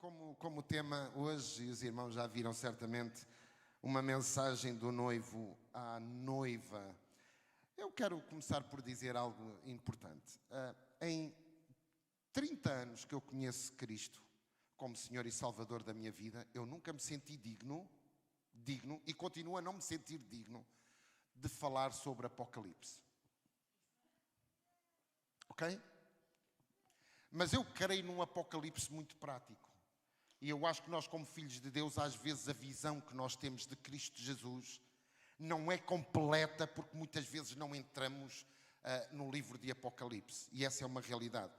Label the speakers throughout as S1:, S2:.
S1: como tema hoje, e os irmãos já viram certamente, uma mensagem do noivo à noiva. Eu quero começar por dizer algo importante. Em 30 anos que eu conheço Cristo como Senhor e Salvador da minha vida, eu nunca me senti digno, e continuo a não me sentir digno, de falar sobre Apocalipse. Ok? Mas eu creio num Apocalipse muito prático. E eu acho que nós, como filhos de Deus, às vezes a visão que nós temos de Cristo Jesus não é completa, porque muitas vezes não entramos no livro de Apocalipse. E essa é uma realidade.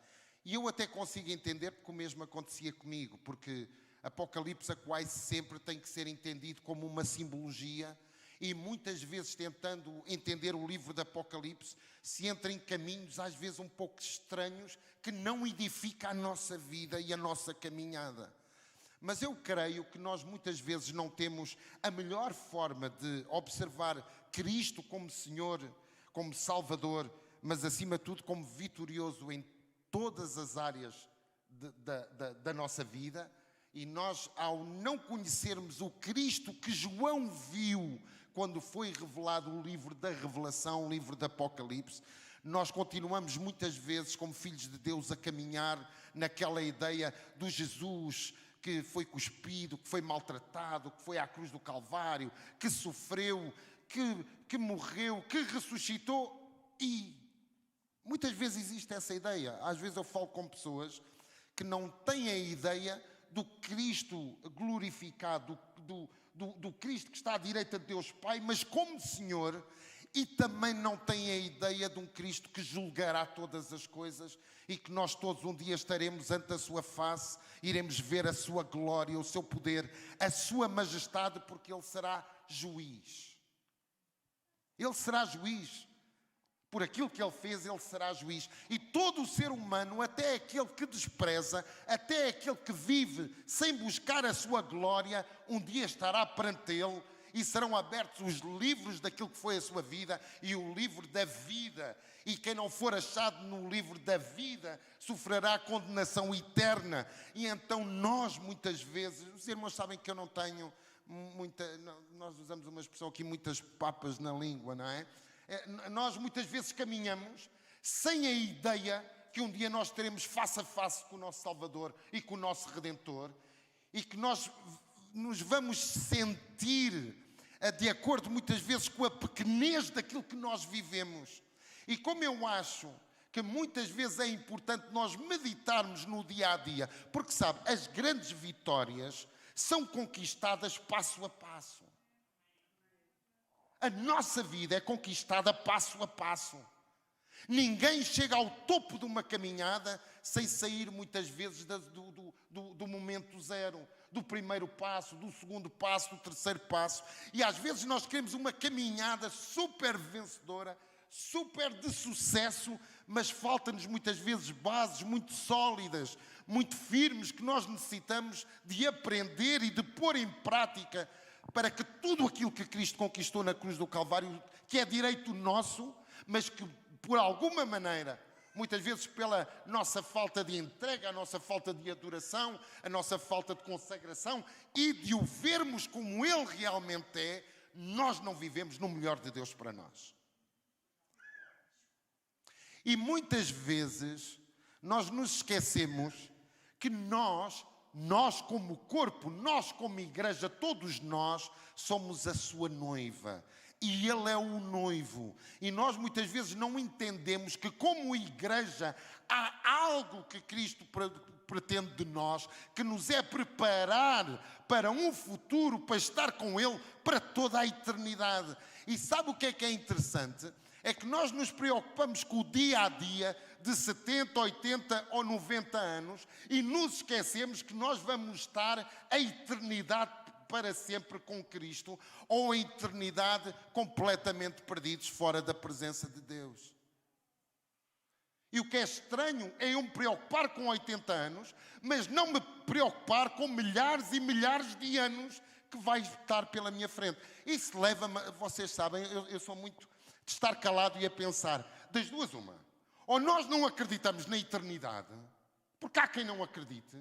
S1: E eu até consigo entender, porque o mesmo acontecia comigo, porque Apocalipse quase sempre tem que ser entendido como uma simbologia, e muitas vezes, tentando entender o livro de Apocalipse, se entra em caminhos às vezes um pouco estranhos, que não edifica a nossa vida e a nossa caminhada. Mas eu creio que nós muitas vezes não temos a melhor forma de observar Cristo como Senhor, como Salvador, mas acima de tudo como vitorioso em todas as áreas da nossa vida. E nós, ao não conhecermos o Cristo que João viu quando foi revelado o livro da Revelação, o livro do Apocalipse, nós continuamos muitas vezes como filhos de Deus a caminhar naquela ideia do Jesus que foi cuspido, que foi maltratado, que foi à cruz do Calvário, que sofreu, que morreu, que ressuscitou. E muitas vezes existe essa ideia. Às vezes eu falo com pessoas que não têm a ideia do Cristo glorificado, do Cristo que está à direita de Deus Pai, mas como Senhor, e também não têm a ideia de um Cristo que julgará todas as coisas e que nós todos um dia estaremos ante a sua face, iremos ver a sua glória, o seu poder, a sua majestade, porque Ele será juiz. Ele será juiz. Por aquilo que Ele fez, Ele será juiz. E todo o ser humano, até aquele que despreza, até aquele que vive sem buscar a sua glória, um dia estará perante Ele e serão abertos os livros daquilo que foi a sua vida e o livro da vida. E quem não for achado no livro da vida sofrerá condenação eterna. E então nós, muitas vezes, os irmãos sabem que eu não tenho nós usamos uma expressão aqui, muitas papas na língua, não é? Nós muitas vezes caminhamos sem a ideia que um dia nós teremos face a face com o nosso Salvador e com o nosso Redentor, e que nós nos vamos sentir de acordo muitas vezes com a pequenez daquilo que nós vivemos. E como eu acho que muitas vezes é importante nós meditarmos no dia a dia, porque sabe, as grandes vitórias são conquistadas passo a passo. A nossa vida é conquistada passo a passo. Ninguém chega ao topo de uma caminhada sem sair muitas vezes do momento zero, do primeiro passo, do segundo passo, do terceiro passo. E às vezes nós queremos uma caminhada super vencedora, super de sucesso, mas falta-nos muitas vezes bases muito sólidas, muito firmes, que nós necessitamos de aprender e de pôr em prática, para que tudo aquilo que Cristo conquistou na cruz do Calvário, que é direito nosso, mas que por alguma maneira, muitas vezes pela nossa falta de entrega, a nossa falta de adoração, a nossa falta de consagração e de o vermos como Ele realmente é, nós não vivemos no melhor de Deus para nós. E muitas vezes nós nos esquecemos que nós como corpo, nós como igreja, todos nós somos a sua noiva. E Ele é o noivo. E nós muitas vezes não entendemos que como igreja há algo que Cristo pretende de nós, que nos é preparar para um futuro, para estar com Ele para toda a eternidade. E sabe o que é interessante? É que nós nos preocupamos com o dia a dia de 70, 80 ou 90 anos e nos esquecemos que nós vamos estar a eternidade para sempre com Cristo, ou a eternidade completamente perdidos fora da presença de Deus. E o que é estranho é eu me preocupar com 80 anos, mas não me preocupar com milhares e milhares de anos que vai estar pela minha frente. Isso leva-me, vocês sabem, eu sou muito de estar calado e a pensar, das duas uma, ou nós não acreditamos na eternidade, porque há quem não acredite,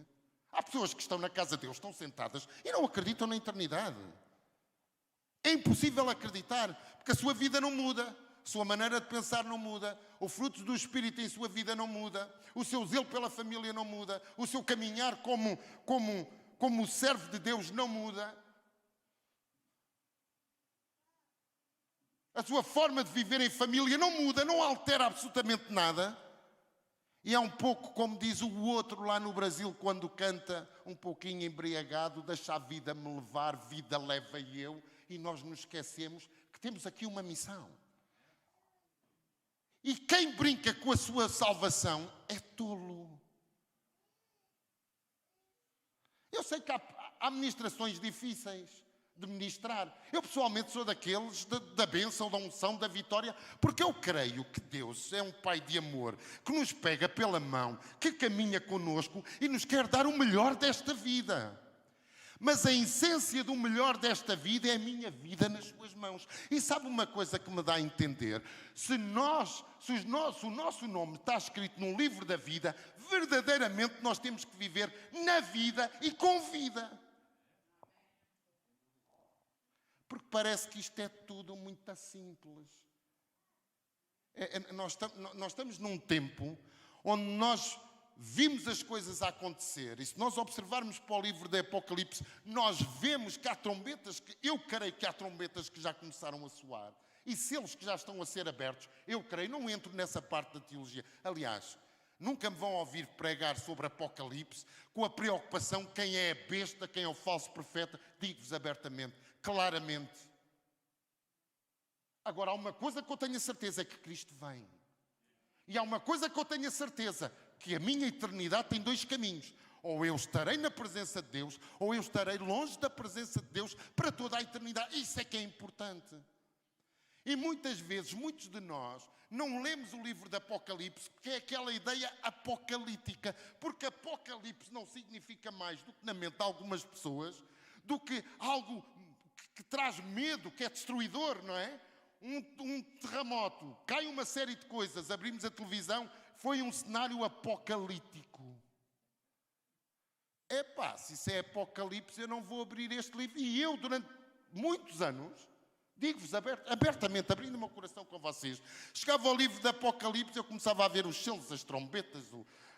S1: Há pessoas que estão na casa de Deus, estão sentadas e não acreditam na eternidade. É impossível acreditar, porque a sua vida não muda, a sua maneira de pensar não muda, o fruto do Espírito em sua vida não muda, o seu zelo pela família não muda, o seu caminhar como servo de Deus não muda. A sua forma de viver em família não muda, não altera absolutamente nada. E é um pouco como diz o outro lá no Brasil, quando canta um pouquinho embriagado, deixa a vida me levar, vida leva eu, e nós nos esquecemos que temos aqui uma missão. E quem brinca com a sua salvação é tolo. Eu sei que há ministrações difíceis de ministrar. Eu pessoalmente sou daqueles da bênção, da unção, da vitória, porque eu creio que Deus é um Pai de amor, que nos pega pela mão, que caminha conosco e nos quer dar o melhor desta vida. Mas a essência do melhor desta vida é a minha vida nas suas mãos. E sabe uma coisa que me dá a entender? Se o nosso nome está escrito no livro da vida, verdadeiramente nós temos que viver na vida e com vida. Porque parece que isto é tudo muito simples. Nós estamos num tempo onde nós vimos as coisas a acontecer. E se nós observarmos para o livro de Apocalipse, nós vemos que há trombetas, eu creio que há trombetas que já começaram a soar. E selos que já estão a ser abertos, eu creio, não entro nessa parte da teologia. Aliás, nunca me vão ouvir pregar sobre Apocalipse com a preocupação de quem é a besta, quem é o falso profeta. Digo-vos abertamente, claramente. Agora, há uma coisa que eu tenho a certeza, é que Cristo vem. E há uma coisa que eu tenho a certeza, que a minha eternidade tem dois caminhos. Ou eu estarei na presença de Deus, ou eu estarei longe da presença de Deus para toda a eternidade. Isso é que é importante. E muitas vezes, muitos de nós, não lemos o livro de Apocalipse, porque é aquela ideia apocalíptica. Porque Apocalipse não significa mais do que na mente de algumas pessoas, do que algo que traz medo, que é destruidor, não é? Um terremoto, cai uma série de coisas, abrimos a televisão, foi um cenário apocalíptico. Epá, se isso é Apocalipse, eu não vou abrir este livro. E eu, durante muitos anos, digo-vos abertamente, abrindo o meu coração com vocês, chegava ao livro de Apocalipse, eu começava a ver os selos, as trombetas,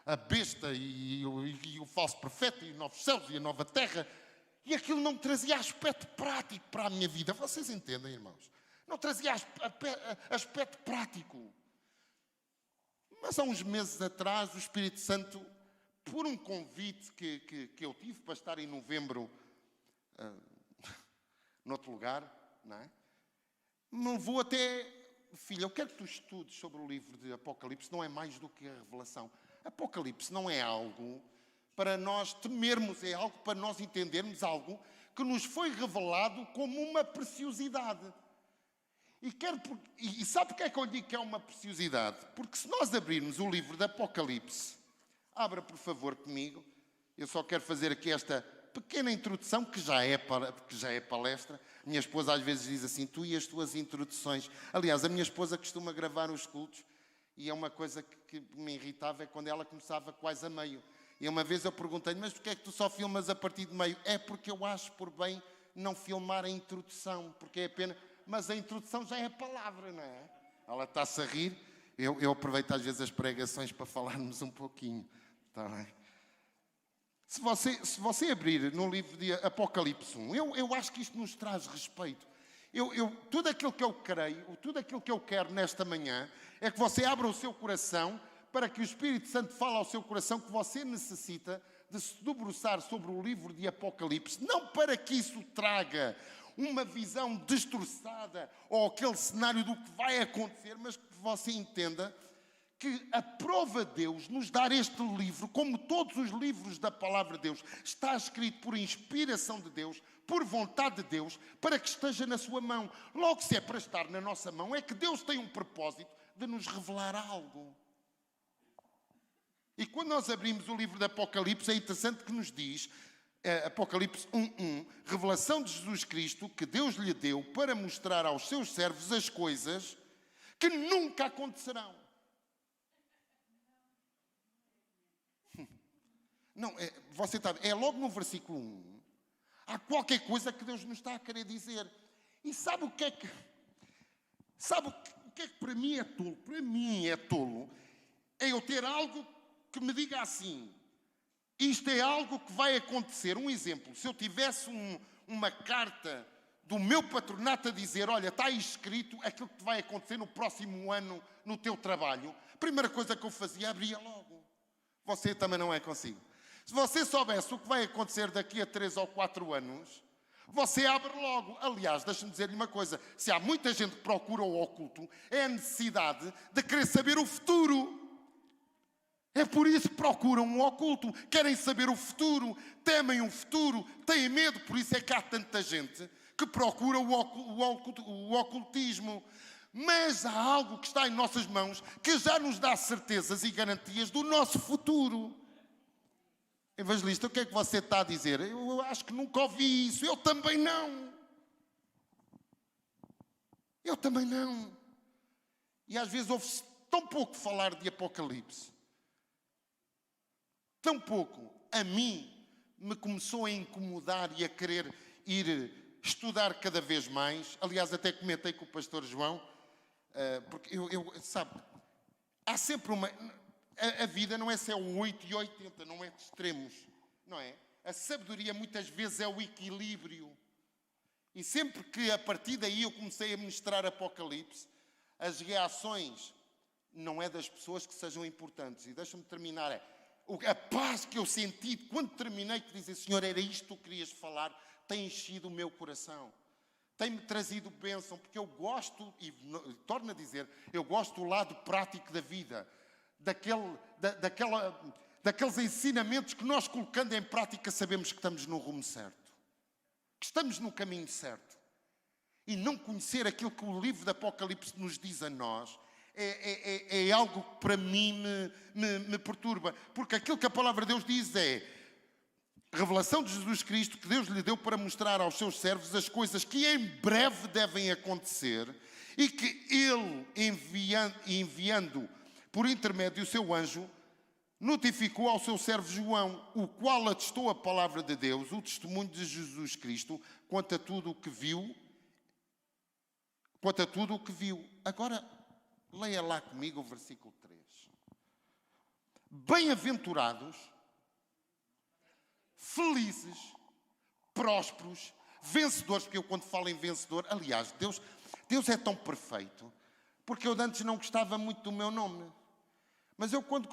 S1: a besta e o falso profeta, e os novos céus e a nova terra, e aquilo não me trazia aspecto prático para a minha vida. Vocês entendem, irmãos? Não trazia aspecto prático. Mas há uns meses atrás, o Espírito Santo, por um convite que eu tive para estar em novembro noutro lugar, não é? Me levou até... Filha, eu quero que tu estudes sobre o livro de Apocalipse. Não é mais do que a revelação. Apocalipse não é algo para nós temermos, é algo para nós entendermos, algo que nos foi revelado como uma preciosidade. E sabe porque é que eu digo que é uma preciosidade? Porque se nós abrirmos o livro de Apocalipse, abra por favor comigo, eu só quero fazer aqui esta pequena introdução, que já é palestra. Minha esposa às vezes diz assim, tu e as tuas introduções. Aliás, a minha esposa costuma gravar os cultos, e é uma coisa que me irritava, é quando ela começava quase a meio. E uma vez eu perguntei-lhe, mas porquê é que tu só filmas a partir de meio? É porque eu acho por bem não filmar a introdução, porque é pena... Mas a introdução já é a palavra, não é? Ela está-se a rir. Eu aproveito às vezes as pregações para falarmos um pouquinho. Está bem? Se você abrir no livro de Apocalipse 1, eu acho que isto nos traz respeito. Tudo aquilo que eu creio, tudo aquilo que eu quero nesta manhã, é que você abra o seu coração para que o Espírito Santo fale ao seu coração que você necessita de se debruçar sobre o livro de Apocalipse, não para que isso traga uma visão destroçada ou aquele cenário do que vai acontecer, mas que você entenda que aprova Deus nos dar este livro, como todos os livros da palavra de Deus, está escrito por inspiração de Deus, por vontade de Deus, para que esteja na sua mão. Logo, se é para estar na nossa mão, é que Deus tem um propósito de nos revelar algo. E quando nós abrimos o livro de Apocalipse, é interessante que nos diz... Apocalipse 1:1, revelação de Jesus Cristo que Deus lhe deu para mostrar aos seus servos as coisas que nunca acontecerão. Não, é logo no versículo 1. Há qualquer coisa que Deus nos está a querer dizer. E sabe o que é que para mim é tolo? Para mim é tolo é eu ter algo que me diga assim: isto é algo que vai acontecer. Um exemplo, se eu tivesse uma carta do meu patronato a dizer: olha, está aí escrito aquilo que vai acontecer no próximo ano no teu trabalho, a primeira coisa que eu fazia, abria logo. Você também não é consigo. Se você soubesse o que vai acontecer daqui a 3 ou 4 anos, você abre logo. Aliás, deixa-me dizer-lhe uma coisa: se há muita gente que procura o oculto, é a necessidade de querer saber o futuro. É por isso que procuram o oculto. Querem saber o futuro, temem o futuro, têm medo. Por isso é que há tanta gente que procura o ocultismo. Mas há algo que está em nossas mãos que já nos dá certezas e garantias do nosso futuro. Evangelista, o que é que você está a dizer? Eu acho que nunca ouvi isso. Eu também não. Eu também não. E às vezes ouve-se tão pouco falar de Apocalipse. Tão pouco. A mim me começou a incomodar e a querer ir estudar cada vez mais. Aliás, até comentei com o pastor João, porque sabe, há sempre uma... A vida não é só 8 e 80, não é de extremos, não é? A sabedoria muitas vezes é o equilíbrio. E sempre que a partir daí eu comecei a ministrar Apocalipse, as reações não é das pessoas que sejam importantes. E deixa-me terminar. A paz que eu senti quando terminei, que dizer: Senhor, era isto que tu querias falar, tem enchido o meu coração. Tem-me trazido bênção, porque eu gosto, e torno a dizer, eu gosto do lado prático da vida. Daqueles ensinamentos que nós, colocando em prática, sabemos que estamos no rumo certo. Que estamos no caminho certo. E não conhecer aquilo que o livro do Apocalipse nos diz a nós é algo que para mim me perturba. Porque aquilo que a palavra de Deus diz é a revelação de Jesus Cristo que Deus lhe deu para mostrar aos seus servos as coisas que em breve devem acontecer e que Ele, enviando por intermédio do seu anjo, notificou ao seu servo João, o qual atestou a palavra de Deus, o testemunho de Jesus Cristo, quanto a tudo o que viu. Agora, leia lá comigo o versículo 3. Bem-aventurados, felizes, prósperos, vencedores, porque eu quando falo em vencedor, aliás, Deus é tão perfeito, porque eu antes não gostava muito do meu nome. Mas eu, quando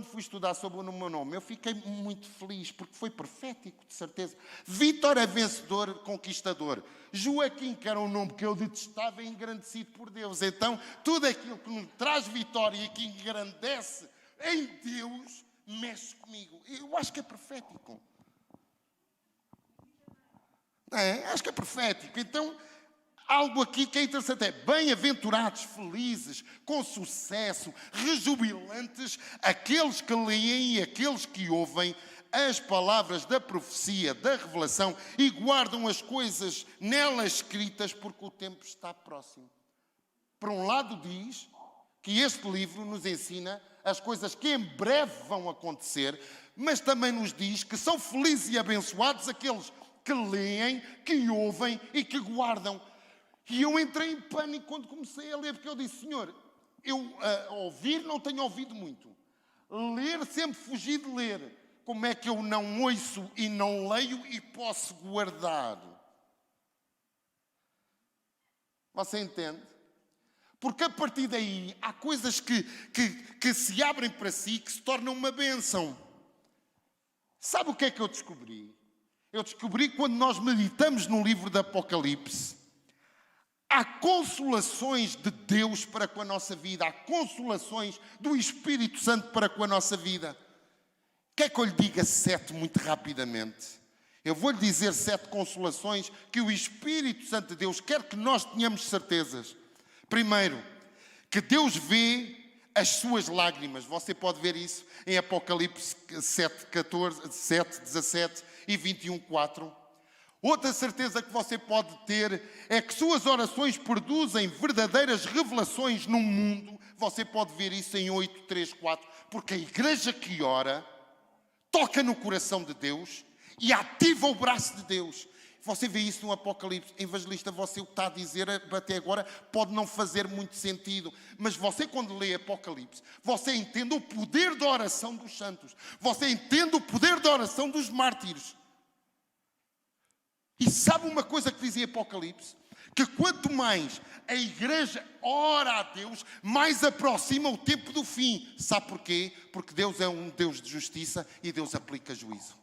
S1: fui estudar sobre o meu nome, eu fiquei muito feliz, porque foi profético, de certeza. Vítor é vencedor, conquistador. Joaquim, que era um nome que eu detestava, é engrandecido por Deus. Então, tudo aquilo que me traz vitória e que engrandece em Deus, mexe comigo. Eu acho que é profético. Acho que é profético. Então... algo aqui que é interessante é: bem-aventurados, felizes, com sucesso, rejubilantes, aqueles que leem e aqueles que ouvem as palavras da profecia, da revelação e guardam as coisas nelas escritas, porque o tempo está próximo. Por um lado diz que este livro nos ensina as coisas que em breve vão acontecer, mas também nos diz que são felizes e abençoados aqueles que leem, que ouvem e que guardam. E eu entrei em pânico quando comecei a ler, porque eu disse: Senhor, eu ouvir não tenho ouvido muito. Ler, sempre fugi de ler. Como é que eu não ouço e não leio e posso guardar? Você entende? Porque a partir daí há coisas que se abrem para si, que se tornam uma bênção. Sabe o que é que eu descobri? Eu descobri que quando nós meditamos no livro do Apocalipse, há consolações de Deus para com a nossa vida. Há consolações do Espírito Santo para com a nossa vida. Quer que eu lhe diga 7 muito rapidamente? Eu vou-lhe dizer 7 consolações que o Espírito Santo de Deus quer que nós tenhamos certezas. Primeiro, que Deus vê as suas lágrimas. Você pode ver isso em Apocalipse 7, 17 e 21, 4. Outra certeza que você pode ter é que suas orações produzem verdadeiras revelações no mundo. Você pode ver isso em 8, 3, 4. Porque a igreja que ora toca no coração de Deus e ativa o braço de Deus. Você vê isso no Apocalipse. Evangelista, você o que está a dizer até agora pode não fazer muito sentido. Mas você, quando lê Apocalipse, você entende o poder da oração dos santos. Você entende o poder da oração dos mártires. E sabe uma coisa que diz em Apocalipse? Que quanto mais a igreja ora a Deus, mais aproxima o tempo do fim. Sabe porquê? Porque Deus é um Deus de justiça e Deus aplica juízo.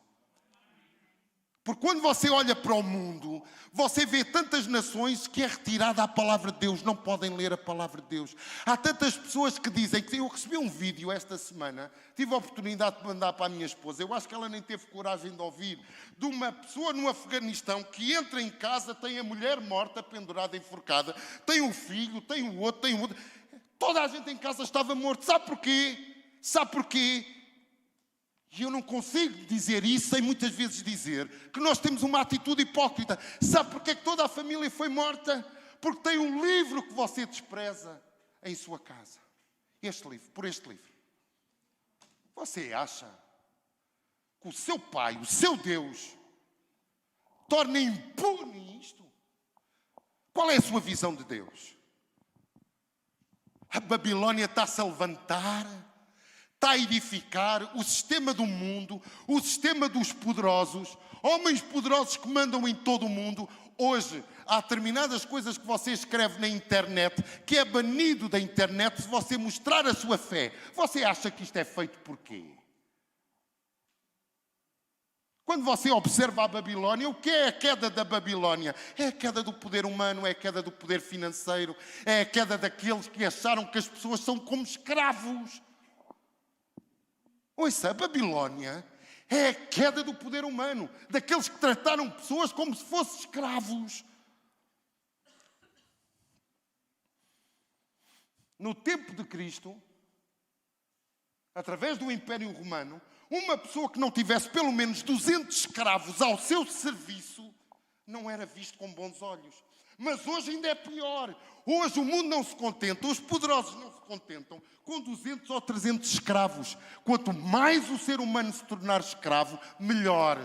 S1: Porque quando você olha para o mundo, você vê tantas nações que é retirada a palavra de Deus, não podem ler a palavra de Deus. Há tantas pessoas que dizem que... Eu recebi um vídeo esta semana, tive a oportunidade de mandar para a minha esposa, eu acho que ela nem teve coragem de ouvir, de uma pessoa no Afeganistão que entra em casa, tem a mulher morta, pendurada, enforcada, tem um filho, tem o outro, tem o outro. Toda a gente em casa estava morta. Sabe porquê? Sabe porquê? E eu não consigo dizer isso sem muitas vezes dizer que nós temos uma atitude hipócrita. Sabe porquê que toda a família foi morta? Porque tem um livro que você despreza em sua casa. Este livro, por este livro. Você acha que o seu pai, o seu Deus, torna impune isto? Qual é a sua visão de Deus? A Babilônia está-se a levantar, está a edificar o sistema do mundo, o sistema dos poderosos, homens poderosos que mandam em todo o mundo. Hoje, há determinadas coisas que você escreve na internet que é banido da internet se você mostrar a sua fé. Você acha que isto é feito por quê? Quando você observa a Babilônia, o que é a queda da Babilônia? É a queda do poder humano, é a queda do poder financeiro, é a queda daqueles que acharam que as pessoas são como escravos. Ouça, a Babilônia é a queda do poder humano, daqueles que trataram pessoas como se fossem escravos. No tempo de Cristo, através do Império Romano, uma pessoa que não tivesse pelo menos 200 escravos ao seu serviço não era visto com bons olhos. Mas hoje ainda é pior. Hoje o mundo não se contenta, os poderosos não se contentam com 200 ou 300 escravos. Quanto mais o ser humano se tornar escravo, melhor.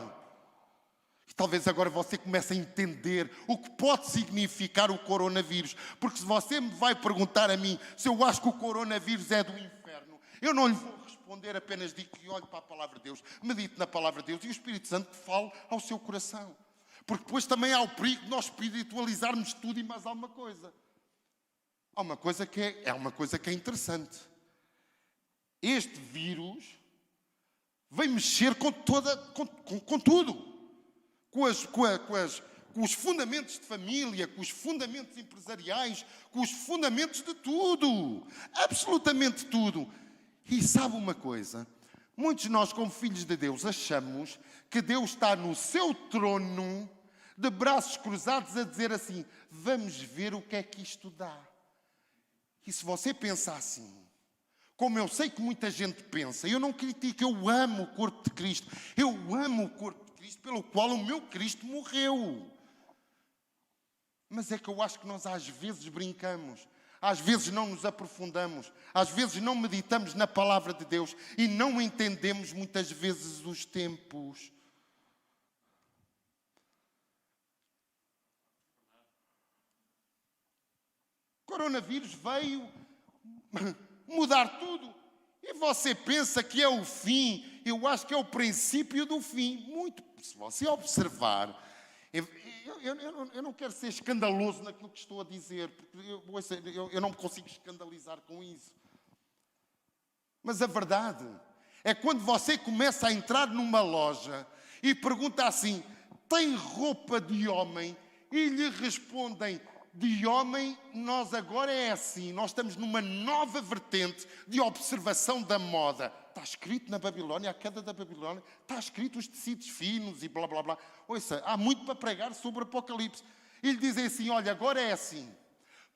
S1: E talvez agora você comece a entender o que pode significar o coronavírus. Porque se você me vai perguntar a mim se eu acho que o coronavírus é do inferno, eu não lhe vou responder, apenas digo que olhe para a palavra de Deus, medite na palavra de Deus e o Espírito Santo fale ao seu coração. Porque depois também há o perigo de nós espiritualizarmos tudo e mais alguma coisa. Há uma coisa que é interessante. Este vírus vem mexer com tudo. Com os fundamentos de família, com os fundamentos empresariais, com os fundamentos de tudo. Absolutamente tudo. E sabe uma coisa? Muitos de nós, como filhos de Deus, achamos que Deus está no seu trono, de braços cruzados, a dizer assim: vamos ver o que é que isto dá. E se você pensar assim, como eu sei que muita gente pensa, eu não critico, eu amo o corpo de Cristo. Eu amo o corpo de Cristo pelo qual o meu Cristo morreu. Mas é que eu acho que nós às vezes brincamos. Às vezes não nos aprofundamos, às vezes não meditamos na palavra de Deus e não entendemos muitas vezes os tempos. O coronavírus veio mudar tudo e você pensa que é o fim. Eu acho que é o princípio do fim. Muito, se você observar... Eu não quero ser escandaloso naquilo que estou a dizer, porque eu não me consigo escandalizar com isso. Mas a verdade é quando você começa a entrar numa loja e pergunta assim: tem roupa de homem? E lhe respondem: de homem, nós agora é assim, nós estamos numa nova vertente de observação da moda. Está escrito na Babilônia, a queda da Babilônia, está escrito os tecidos finos e blá blá blá. Ouça, há muito para pregar sobre o Apocalipse. E lhe dizem assim: olha, agora é assim,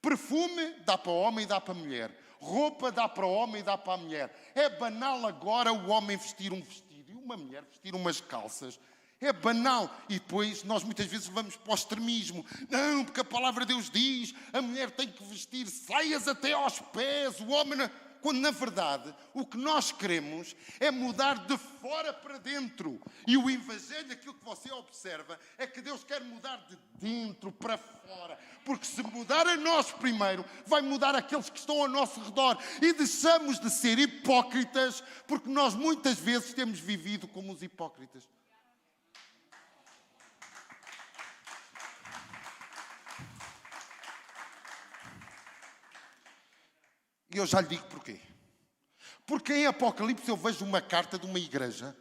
S1: perfume dá para o homem e dá para a mulher, roupa dá para o homem e dá para a mulher. É banal agora o homem vestir um vestido e uma mulher vestir umas calças. É banal. E depois nós muitas vezes vamos para o extremismo. Não, porque a palavra de Deus diz, a mulher tem que vestir saias até aos pés, o homem não... quando na verdade o que nós queremos é mudar de fora para dentro. E o Evangelho, aquilo que você observa, é que Deus quer mudar de dentro para fora. Porque se mudar a nós primeiro, vai mudar aqueles que estão ao nosso redor. E deixamos de ser hipócritas, porque nós muitas vezes temos vivido como os hipócritas. E eu já lhe digo porquê. Porque em Apocalipse eu vejo uma carta de uma igreja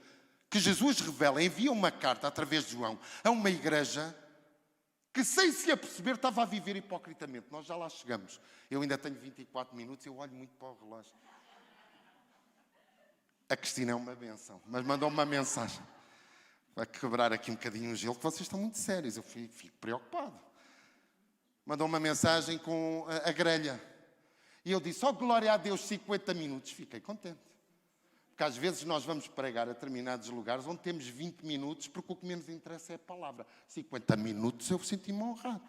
S1: que Jesus revela, envia uma carta através de João a uma igreja que, sem se aperceber, estava a viver hipocritamente. Nós já lá chegamos. Eu ainda tenho 24 minutos, eu olho muito para o relógio. A Cristina é uma benção, mas mandou uma mensagem para quebrar aqui um bocadinho o gelo, que vocês estão muito sérios. Eu fico preocupado. Mandou uma mensagem com a grelha. E eu disse, glória a Deus, 50 minutos. Fiquei contente. Porque às vezes nós vamos pregar a determinados lugares onde temos 20 minutos, porque o que menos interessa é a palavra. 50 minutos eu senti-me honrado.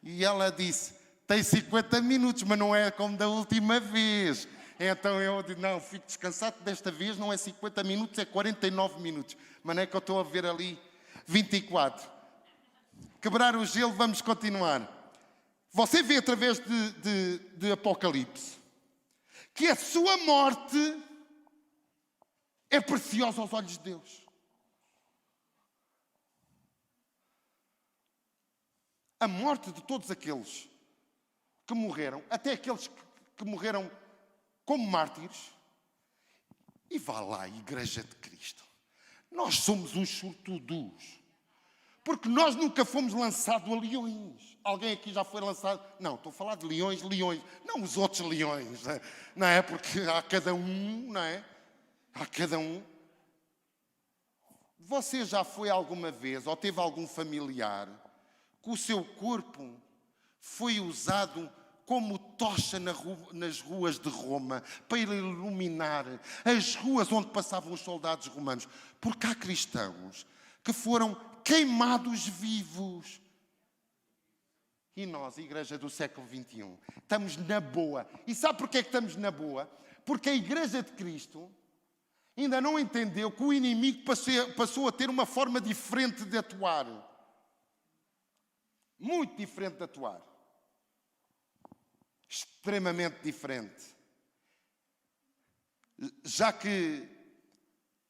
S1: E ela disse, tem 50 minutos, mas não é como da última vez. Então eu disse, não, fico descansado, desta vez não é 50 minutos, é 49 minutos. Mas não é que eu estou a ver ali 24. Quebrar o gelo, vamos continuar. Você vê através de Apocalipse que a sua morte é preciosa aos olhos de Deus. A morte de todos aqueles que morreram, até aqueles que morreram como mártires, e vá lá, Igreja de Cristo. Nós somos uns sortudos. Porque nós nunca fomos lançados a leões. Alguém aqui já foi lançado? Não, estou a falar de leões. Não os outros leões. Não é? Porque há cada um, não é? Há cada um. Você já foi alguma vez, ou teve algum familiar, que o seu corpo foi usado como tocha nas ruas de Roma, para iluminar as ruas onde passavam os soldados romanos? Porque há cristãos que foram queimados vivos. E nós, Igreja do século XXI, estamos na boa. E sabe porquê é que estamos na boa? Porque a Igreja de Cristo ainda não entendeu que o inimigo passou a ter uma forma diferente de atuar. Muito diferente de atuar. Extremamente diferente. Já que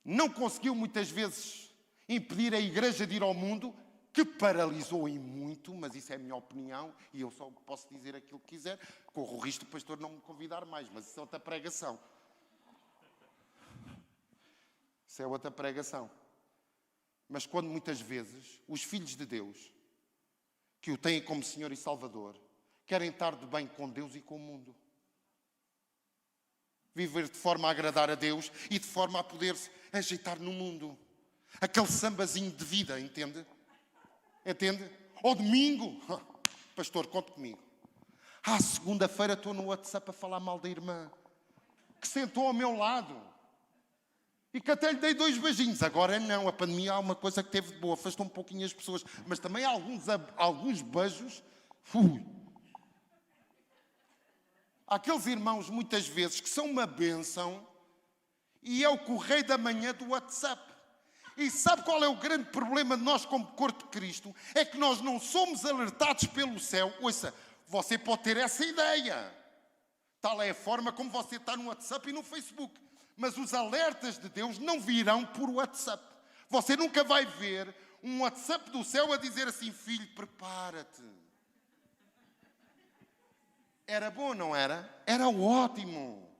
S1: não conseguiu muitas vezes impedir a Igreja de ir ao mundo, que paralisou em muito, mas isso é a minha opinião, e eu só posso dizer aquilo que quiser. Corro o risco do pastor não me convidar mais, mas isso é outra pregação. Isso é outra pregação. Mas quando muitas vezes os filhos de Deus, que o têm como Senhor e Salvador, querem estar de bem com Deus e com o mundo. Viver de forma a agradar a Deus e de forma a poder-se ajeitar no mundo. Aquele sambazinho de vida, entende? Entende? Ao domingo, pastor, conte comigo. À segunda-feira estou no WhatsApp a falar mal da irmã, que sentou ao meu lado e que até lhe dei 2 beijinhos. Agora não, a pandemia há uma coisa que teve de boa, afastou um pouquinho as pessoas, mas também há alguns beijos. Há aqueles irmãos, muitas vezes, que são uma bênção e é o correio da manhã do WhatsApp. E sabe qual é o grande problema de nós como corpo de Cristo? É que nós não somos alertados pelo céu. Ouça, você pode ter essa ideia. Tal é a forma como você está no WhatsApp e no Facebook. Mas os alertas de Deus não virão por WhatsApp. Você nunca vai ver um WhatsApp do céu a dizer assim, filho, prepara-te. Era bom, não era? Era ótimo.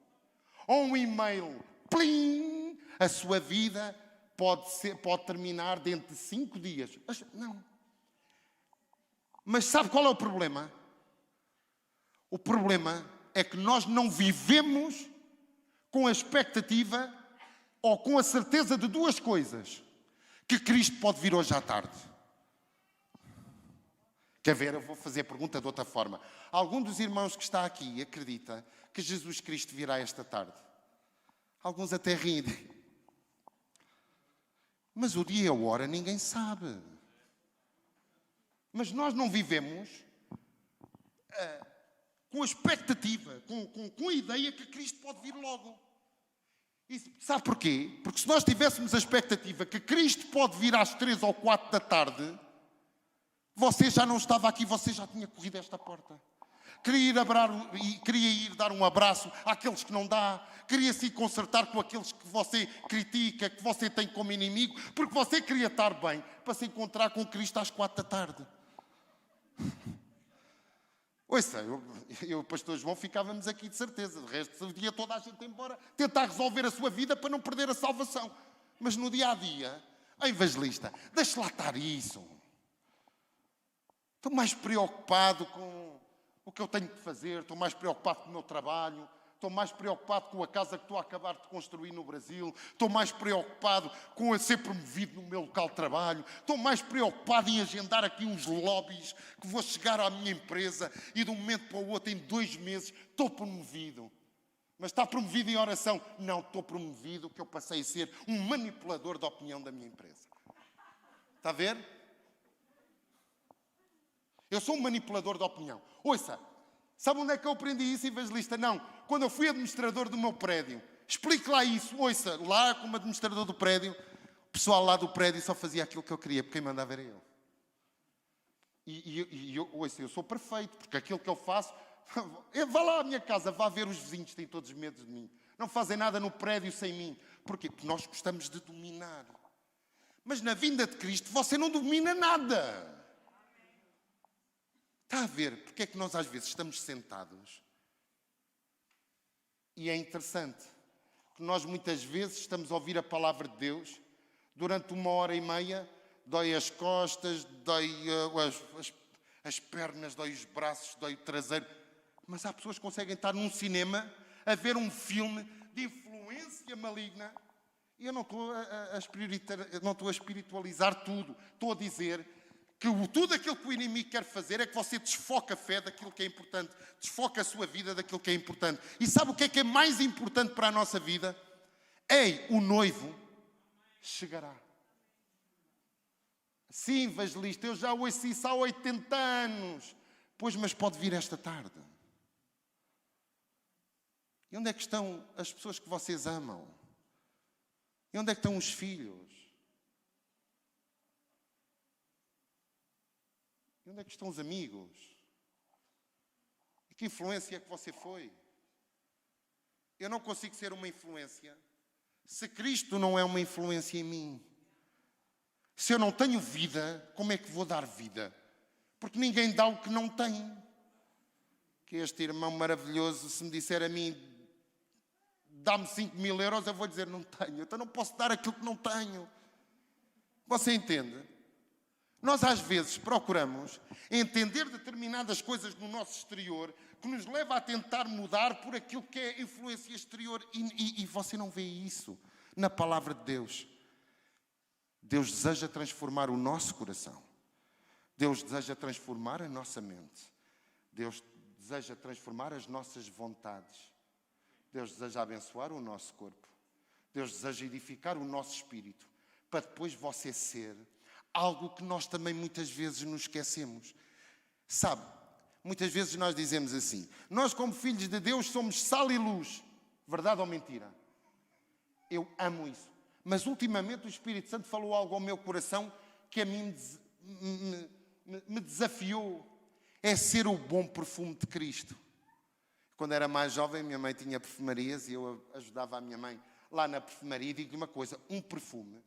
S1: Ou um e-mail, plim, a sua vida pode terminar dentro de 5 dias. Não. Mas sabe qual é o problema? O problema é que nós não vivemos com a expectativa ou com a certeza de 2 coisas. Que Cristo pode vir hoje à tarde. Quer ver? Eu vou fazer a pergunta de outra forma. Algum dos irmãos que está aqui acredita que Jesus Cristo virá esta tarde? Alguns até riem. Mas o dia e a hora ninguém sabe. Mas nós não vivemos com a expectativa, com a ideia que Cristo pode vir logo. E sabe porquê? Porque se nós tivéssemos a expectativa que Cristo pode vir às 3 ou 4 da tarde, você já não estava aqui, você já tinha corrido esta porta. Queria ir dar um abraço àqueles que não dá. Queria se consertar com aqueles que você critica, que você tem como inimigo, porque você queria estar bem para se encontrar com Cristo às 4 da tarde. Ouça, eu e o pastor João ficávamos aqui de certeza. De resto, o dia toda a gente embora tentar resolver a sua vida para não perder a salvação. Mas no dia a dia, a evangelista, deixe lá estar isso. Estou mais preocupado com o que eu tenho de fazer, estou mais preocupado com o meu trabalho, estou mais preocupado com a casa que estou a acabar de construir no Brasil, estou mais preocupado com a ser promovido no meu local de trabalho, estou mais preocupado em agendar aqui uns lobbies que vou chegar à minha empresa e de um momento para o outro, em 2 meses, estou promovido. Mas está promovido em oração? Não, estou promovido que eu passei a ser um manipulador da opinião da minha empresa. Está a ver? Eu sou um manipulador de opinião. Ouça, sabe onde é que eu aprendi isso, evangelista? Não, quando eu fui administrador do meu prédio. Explique lá isso. Ouça, lá como administrador do prédio, o pessoal lá do prédio só fazia aquilo que eu queria, porque quem mandava era eu. Ouça, eu sou perfeito, porque aquilo que eu faço... Vá lá à minha casa, vá ver os vizinhos, têm todos medo de mim. Não fazem nada no prédio sem mim. Porquê? Porque nós gostamos de dominar. Mas na vinda de Cristo, você não domina nada. Está a ver porque é que nós às vezes estamos sentados? E é interessante, que nós muitas vezes estamos a ouvir a palavra de Deus, durante 1h30, dói as costas, dói as pernas, dói os braços, dói o traseiro. Mas há pessoas que conseguem estar num cinema a ver um filme de influência maligna. E eu não estou a espiritualizar tudo. Estou a dizer que tudo aquilo que o inimigo quer fazer é que você desfoca a fé daquilo que é importante. Desfoca a sua vida daquilo que é importante. E sabe o que é mais importante para a nossa vida? Ei, o noivo chegará. Sim, evangelista, eu já ouço isso há 80 anos. Pois, mas pode vir esta tarde. E onde é que estão as pessoas que vocês amam? E onde é que estão os filhos? E onde é que estão os amigos? E que influência é que você foi? Eu não consigo ser uma influência se Cristo não é uma influência em mim. Se eu não tenho vida, como é que vou dar vida? Porque ninguém dá o que não tem. Que este irmão maravilhoso, se me disser a mim, dá-me 5.000 euros, eu vou dizer, não tenho. Então não posso dar aquilo que não tenho. Você entende? Nós às vezes procuramos entender determinadas coisas no nosso exterior que nos leva a tentar mudar por aquilo que é influência exterior. E você não vê isso na palavra de Deus. Deus deseja transformar o nosso coração. Deus deseja transformar a nossa mente. Deus deseja transformar as nossas vontades. Deus deseja abençoar o nosso corpo. Deus deseja edificar o nosso espírito. Para depois você ser algo que nós também muitas vezes nos esquecemos. Sabe, muitas vezes nós dizemos assim, nós como filhos de Deus somos sal e luz. Verdade ou mentira? Eu amo isso. Mas ultimamente o Espírito Santo falou algo ao meu coração que a mim me desafiou. É ser o bom perfume de Cristo. Quando era mais jovem, minha mãe tinha perfumarias e eu ajudava a minha mãe lá na perfumaria. E digo-lhe uma coisa, um perfume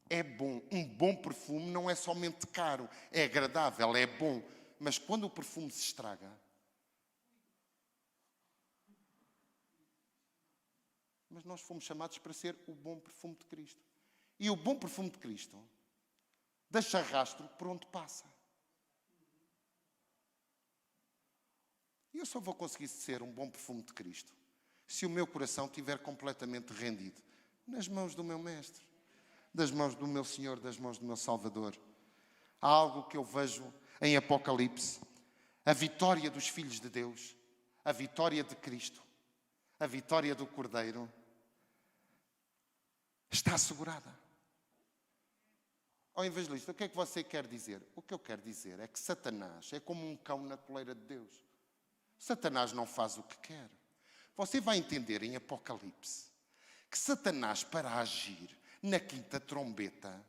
S1: é bom. Um bom perfume não é somente caro, é agradável, é bom. Mas quando o perfume se estraga, mas nós fomos chamados para ser o bom perfume de Cristo. E o bom perfume de Cristo deixa rastro por onde passa. E eu só vou conseguir ser um bom perfume de Cristo se o meu coração estiver completamente rendido nas mãos do meu Mestre, das mãos do meu Senhor, das mãos do meu Salvador. Há algo que eu vejo em Apocalipse. A vitória dos filhos de Deus, a vitória de Cristo, a vitória do Cordeiro está assegurada. Ó evangelista, o que é que você quer dizer? O que eu quero dizer é que Satanás é como um cão na coleira de Deus. Satanás não faz o que quer. Você vai entender em Apocalipse que Satanás, para agir na quinta trombeta,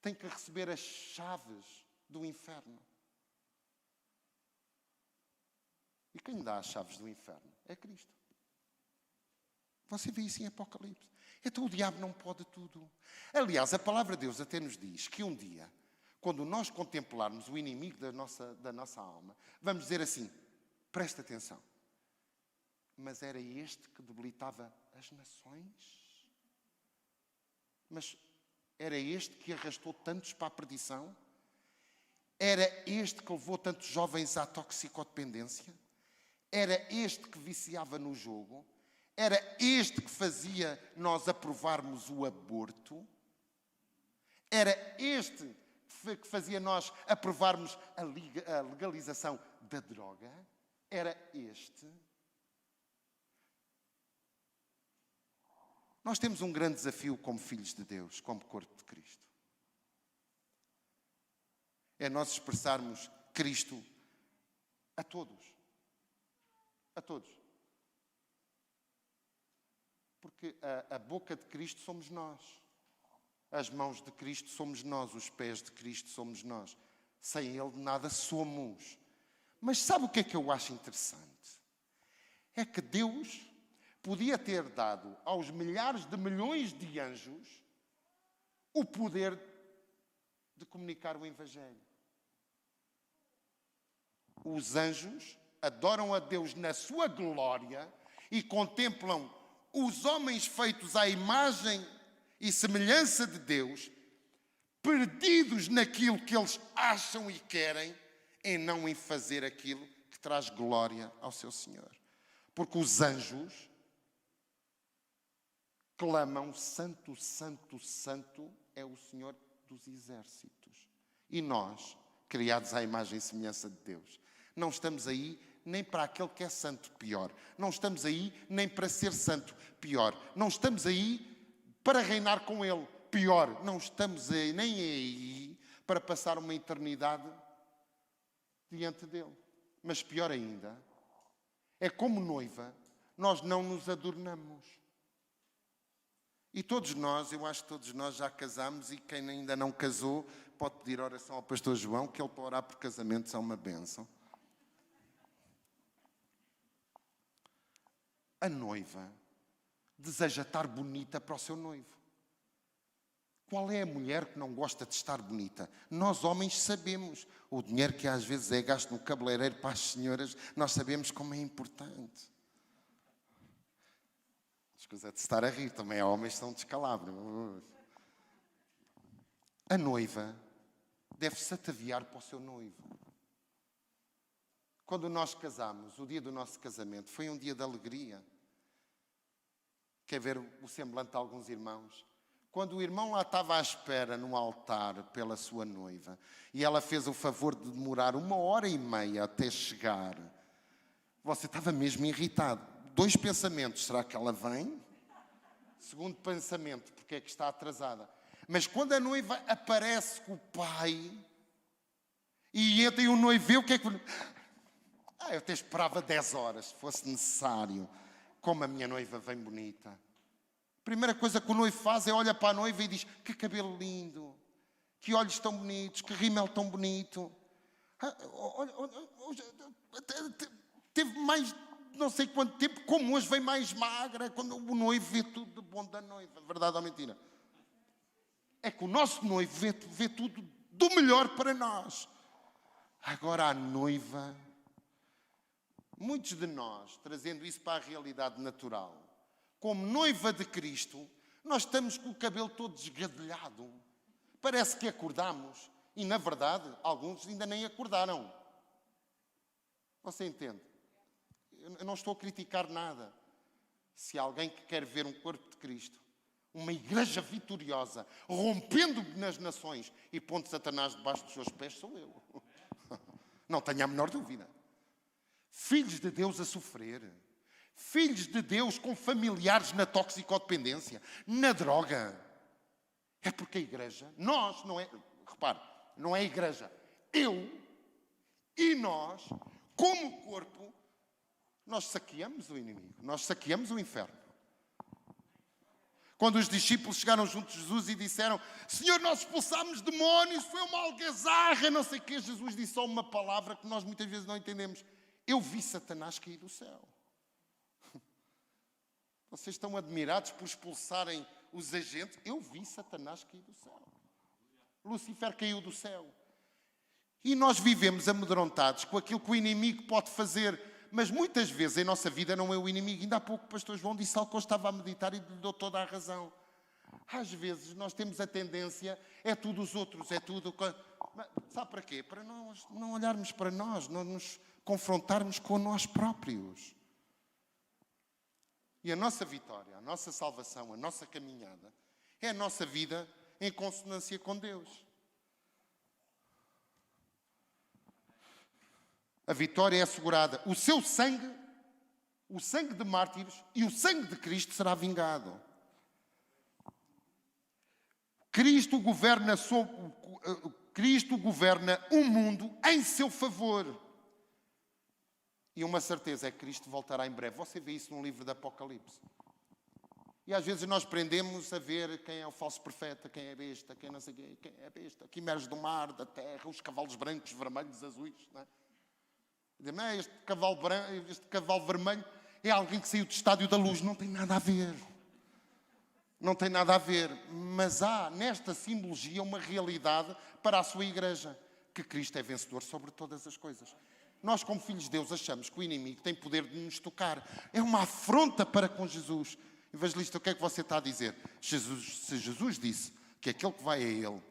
S1: tem que receber as chaves do inferno. E quem dá as chaves do inferno é Cristo. Você vê isso em Apocalipse. Então o diabo não pode tudo. Aliás, a palavra de Deus até nos diz que um dia, quando nós contemplarmos o inimigo da nossa alma, vamos dizer assim, presta atenção. Mas era este que debilitava as nações? Mas era este que arrastou tantos para a perdição? Era este que levou tantos jovens à toxicodependência? Era este que viciava no jogo? Era este que fazia nós aprovarmos o aborto? Era este que fazia nós aprovarmos a legalização da droga? Era este? Nós temos um grande desafio como filhos de Deus, como corpo de Cristo. É nós expressarmos Cristo a todos. A todos. Porque a boca de Cristo somos nós. As mãos de Cristo somos nós. Os pés de Cristo somos nós. Sem Ele nada somos. Mas sabe o que é que eu acho interessante? É que Deus podia ter dado aos milhares de milhões de anjos o poder de comunicar o Evangelho. Os anjos adoram a Deus na sua glória e contemplam os homens feitos à imagem e semelhança de Deus, perdidos naquilo que eles acham e querem, e não em fazer aquilo que traz glória ao seu Senhor. Porque os anjos clamam, santo, santo, santo é o Senhor dos exércitos. E nós, criados à imagem e semelhança de Deus, não estamos aí nem para aquele que é santo, pior. Não estamos aí nem para ser santo, pior. Não estamos aí para reinar com Ele, pior. Não estamos aí, nem aí para passar uma eternidade diante dEle. Mas pior ainda, é como noiva, nós não nos adornamos. E todos nós, eu acho que todos nós já casamos, e quem ainda não casou pode pedir oração ao pastor João, que ele para orar por casamentos é uma bênção. A noiva deseja estar bonita para o seu noivo. Qual é a mulher que não gosta de estar bonita? Nós homens sabemos. O dinheiro que às vezes é gasto no cabeleireiro para as senhoras, nós sabemos como é importante. Escusa de estar a rir, também há homens que são descalabro. A noiva deve-se ataviar para o seu noivo. Quando nós casamos, o dia do nosso casamento, foi um dia de alegria. Quer ver o semblante de alguns irmãos? Quando o irmão lá estava à espera no altar pela sua noiva, e ela fez o favor de demorar 1h30 até chegar, você estava mesmo irritado. 2 pensamentos, será que ela vem? Segundo pensamento, porque é que está atrasada? Mas quando a noiva aparece com o pai, e entra e o noivo vê, o que é que... eu até esperava 10 horas, se fosse necessário. Como a minha noiva vem bonita. A primeira coisa que o noivo faz é olhar para a noiva e diz, que cabelo lindo, que olhos tão bonitos, que rímel tão bonito. Teve mais não sei quanto tempo, como hoje vem mais magra, quando o noivo vê tudo de bom da noiva. Verdade ou mentira? É que o nosso noivo vê tudo do melhor para nós. Agora a noiva... Muitos de nós, trazendo isso para a realidade natural, como noiva de Cristo, nós estamos com o cabelo todo desgadelhado. Parece que acordamos e, na verdade, alguns ainda nem acordaram. Você entende? Eu não estou a criticar nada. Se alguém que quer ver um corpo de Cristo, uma igreja vitoriosa, rompendo nas nações e pondo Satanás debaixo dos seus pés, sou eu. Não tenho a menor dúvida. Filhos de Deus a sofrer. Filhos de Deus com familiares na toxicodependência, na droga. É porque a igreja, nós, não é... Repare, não é a igreja. Eu e nós como corpo, nós saqueamos o inimigo, nós saqueamos o inferno. Quando os discípulos chegaram junto de Jesus e disseram: Senhor, nós expulsámos demónios, foi uma algazarra, não sei o quê. Jesus disse só uma palavra que nós muitas vezes não entendemos: eu vi Satanás cair do céu. Vocês estão admirados por expulsarem os agentes? Eu vi Satanás cair do céu. Lucifer caiu do céu. E nós vivemos amedrontados com aquilo que o inimigo pode fazer. Mas muitas vezes em nossa vida não é o inimigo. Ainda há pouco o pastor João disse algo que eu estava a meditar e lhe dou toda a razão. Às vezes nós temos a tendência, é tudo os outros, é tudo... Sabe para quê? Para nós não olharmos para nós, não nos confrontarmos com nós próprios. E a nossa vitória, a nossa salvação, a nossa caminhada, é a nossa vida em consonância com Deus. A vitória é assegurada. O seu sangue, o sangue de mártires e o sangue de Cristo será vingado. Cristo governa o mundo em seu favor. E uma certeza é que Cristo voltará em breve. Você vê isso no livro do Apocalipse. E às vezes nós prendemos a ver quem é o falso profeta, quem é a besta, quem não sei quem é a besta. Que emerge do mar, da terra, os cavalos brancos, vermelhos, azuis, não é? Este cavalo vermelho é alguém que saiu do estádio da luz. Não tem nada a ver. Não tem nada a ver. Mas há nesta simbologia uma realidade para a sua igreja. Que Cristo é vencedor sobre todas as coisas. Nós, como filhos de Deus, achamos que o inimigo tem poder de nos tocar. É uma afronta para com Jesus. Evangelista, o que é que você está a dizer? Se Jesus disse que aquele que vai a Ele,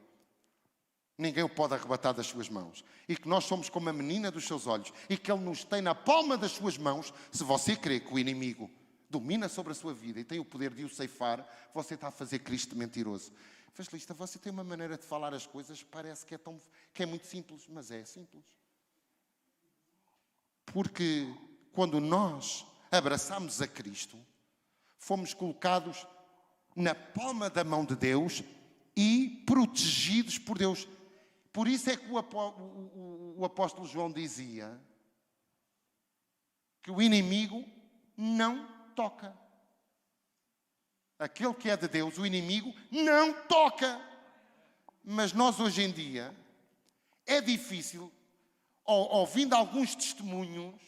S1: ninguém o pode arrebatar das suas mãos. E que nós somos como a menina dos seus olhos. E que Ele nos tem na palma das suas mãos. Se você crê que o inimigo domina sobre a sua vida e tem o poder de o ceifar, você está a fazer Cristo mentiroso. Evangelista, você tem uma maneira de falar as coisas, parece que é muito simples, mas é simples. Porque quando nós abraçamos a Cristo, fomos colocados na palma da mão de Deus e protegidos por Deus. Por isso é que o apóstolo João dizia que o inimigo não toca. Aquele que é de Deus, o inimigo não toca. Mas nós hoje em dia é difícil, ouvindo alguns testemunhos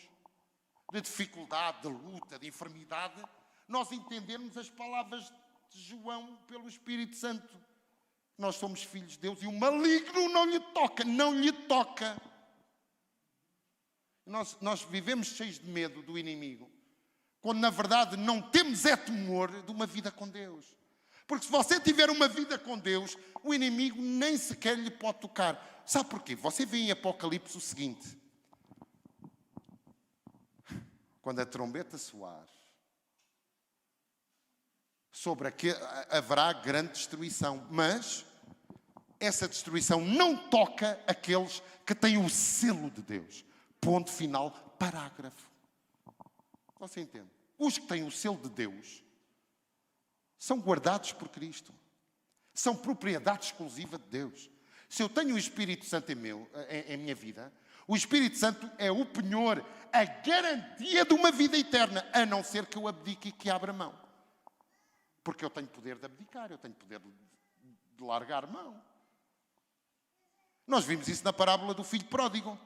S1: de dificuldade, de luta, de enfermidade, nós entendermos as palavras de João pelo Espírito Santo. Nós somos filhos de Deus e o maligno não lhe toca, não lhe toca. Nós vivemos cheios de medo do inimigo, quando na verdade não temos temor de uma vida com Deus. Porque se você tiver uma vida com Deus, o inimigo nem sequer lhe pode tocar. Sabe porquê? Você vê em Apocalipse o seguinte: quando a trombeta soar, haverá grande destruição, mas essa destruição não toca aqueles que têm o selo de Deus. Ponto final, parágrafo. Você entende? Os que têm o selo de Deus são guardados por Cristo. São propriedade exclusiva de Deus. Se eu tenho o Espírito Santo em minha vida, o Espírito Santo é o penhor, a garantia de uma vida eterna, a não ser que eu abdique e que abra mão. Porque eu tenho poder de abdicar, eu tenho poder de largar mão. Nós vimos isso na parábola do filho pródigo.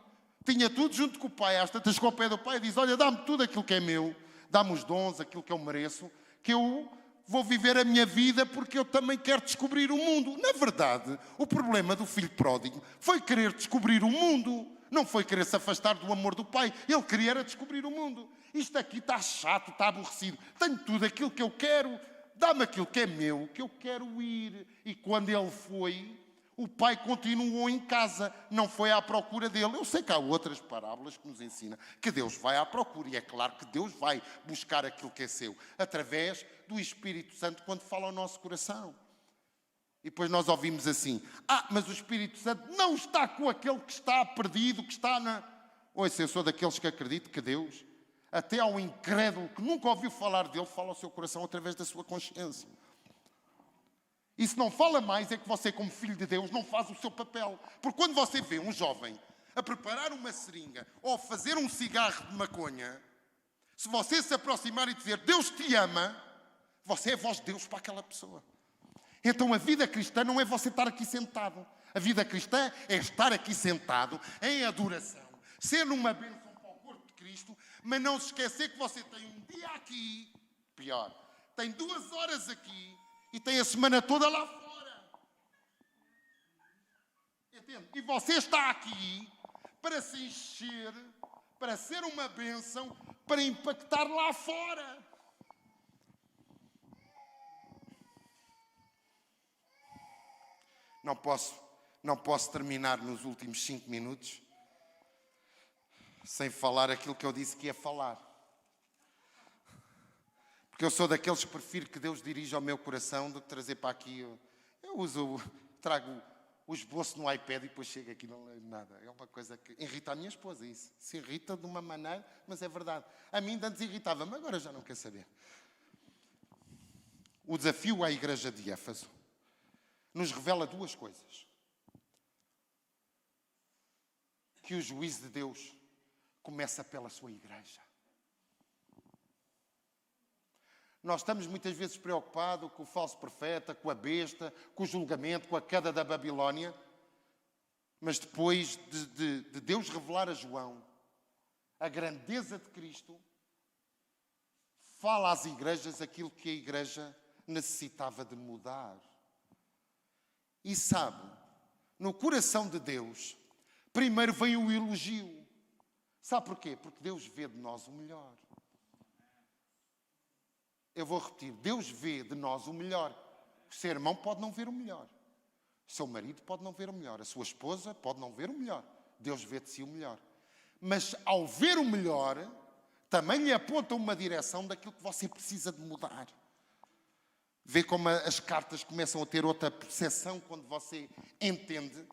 S1: Tinha tudo junto com o pai, às tantas chegou ao pé do pai e diz: olha, dá-me tudo aquilo que é meu, dá-me os dons, aquilo que eu mereço, que eu vou viver a minha vida porque eu também quero descobrir o mundo. Na verdade, o problema do filho pródigo foi querer descobrir o mundo, não foi querer se afastar do amor do pai. Ele queria era descobrir o mundo. Isto aqui está chato, está aborrecido, tenho tudo aquilo que eu quero, dá-me aquilo que é meu, que eu quero ir. E quando ele foi, o pai continuou em casa, não foi à procura dele. Eu sei que há outras parábolas que nos ensinam que Deus vai à procura. E é claro que Deus vai buscar aquilo que é seu, através do Espírito Santo, quando fala ao nosso coração. E depois nós ouvimos assim: mas o Espírito Santo não está com aquele que está perdido, que está na... Ouça, eu sou daqueles que acredito que Deus, até ao incrédulo que nunca ouviu falar dele, fala ao seu coração através da sua consciência. E se não fala mais, é que você, como filho de Deus, não faz o seu papel. Porque quando você vê um jovem a preparar uma seringa ou a fazer um cigarro de maconha, se você se aproximar e dizer Deus te ama, você é voz de Deus para aquela pessoa. Então a vida cristã não é você estar aqui sentado. A vida cristã é estar aqui sentado em adoração, ser uma bênção para o corpo de Cristo, mas não se esquecer que você tem um dia aqui, pior, tem 2 horas aqui e tem a semana toda lá fora. Entende? E você está aqui para se encher, para ser uma bênção, para impactar lá fora. Não posso terminar nos últimos 5 minutos sem falar aquilo que eu disse que ia falar. Porque eu sou daqueles que prefiro que Deus dirija ao meu coração do que trazer para aqui. Eu trago o esboço no iPad e depois chego aqui e não leio nada. É uma coisa que irrita a minha esposa, isso. Se irrita de uma maneira, mas é verdade. A mim antes irritava-me, agora já não quer saber. O desafio à igreja de Éfeso nos revela 2 coisas. Que o juízo de Deus começa pela sua igreja. Nós estamos muitas vezes preocupados com o falso profeta, com a besta, com o julgamento, com a queda da Babilónia. Mas depois de Deus revelar a João a grandeza de Cristo, fala às igrejas aquilo que a igreja necessitava de mudar. E sabe, no coração de Deus, primeiro vem o elogio. Sabe porquê? Porque Deus vê de nós o melhor. Eu vou repetir, Deus vê de nós o melhor. O seu irmão pode não ver o melhor. O seu marido pode não ver o melhor. A sua esposa pode não ver o melhor. Deus vê de si o melhor. Mas ao ver o melhor, também lhe aponta uma direção daquilo que você precisa de mudar. Vê como as cartas começam a ter outra percepção quando você entende.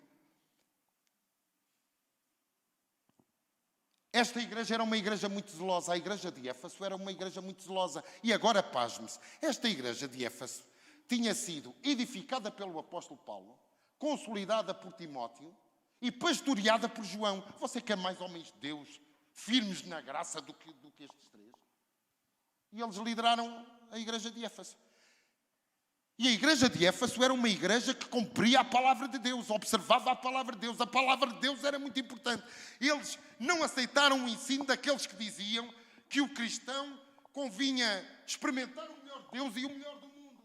S1: Esta igreja era uma igreja muito zelosa. A igreja de Éfeso era uma igreja muito zelosa. E agora, pasme-se, esta igreja de Éfeso tinha sido edificada pelo apóstolo Paulo, consolidada por Timóteo e pastoreada por João. Você quer mais homens de Deus, firmes na graça do que estes 3? E eles lideraram a igreja de Éfeso. E a igreja de Éfeso era uma igreja que cumpria a palavra de Deus, observava a palavra de Deus. A palavra de Deus era muito importante. Eles não aceitaram o ensino daqueles que diziam que o cristão convinha experimentar o melhor de Deus e o melhor do mundo.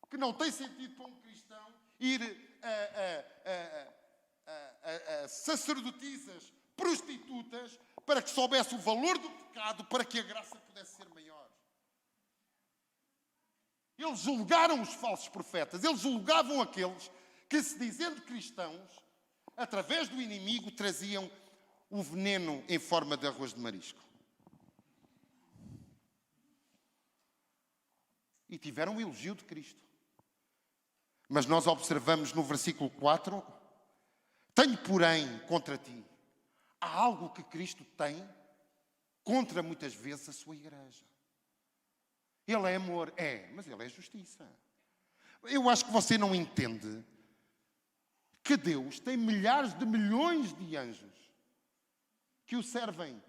S1: Que não tem sentido para um cristão ir a sacerdotisas, prostitutas, para que soubesse o valor do pecado, para que a graça pudesse ser maior. Eles julgaram os falsos profetas. Eles julgavam aqueles que, se dizendo cristãos, através do inimigo, traziam o veneno em forma de arroz de marisco. E tiveram o elogio de Cristo. Mas nós observamos no versículo 4: tenho, porém, contra ti. Há algo que Cristo tem contra, muitas vezes, a sua igreja. Ele é amor, mas ele é justiça. Eu acho que você não entende que Deus tem milhares de milhões de anjos que o servem.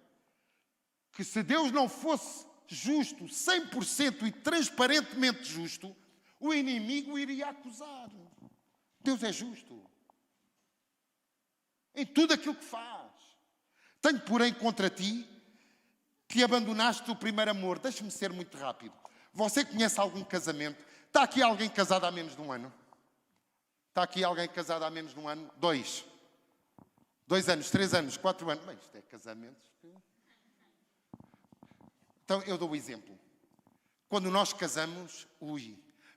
S1: Que se Deus não fosse justo, 100% e transparentemente justo, o inimigo iria acusar. Deus é justo em tudo aquilo que faz. Tenho, porém, contra ti que abandonaste o primeiro amor. Deixe-me ser muito rápido. Você conhece algum casamento? Está aqui alguém casado há menos de 1 ano? Está aqui alguém casado há menos de 1 ano? 2 anos, 3 anos, 4 anos. Bem, isto é casamentos. Então, eu dou o exemplo. Quando nós casamos,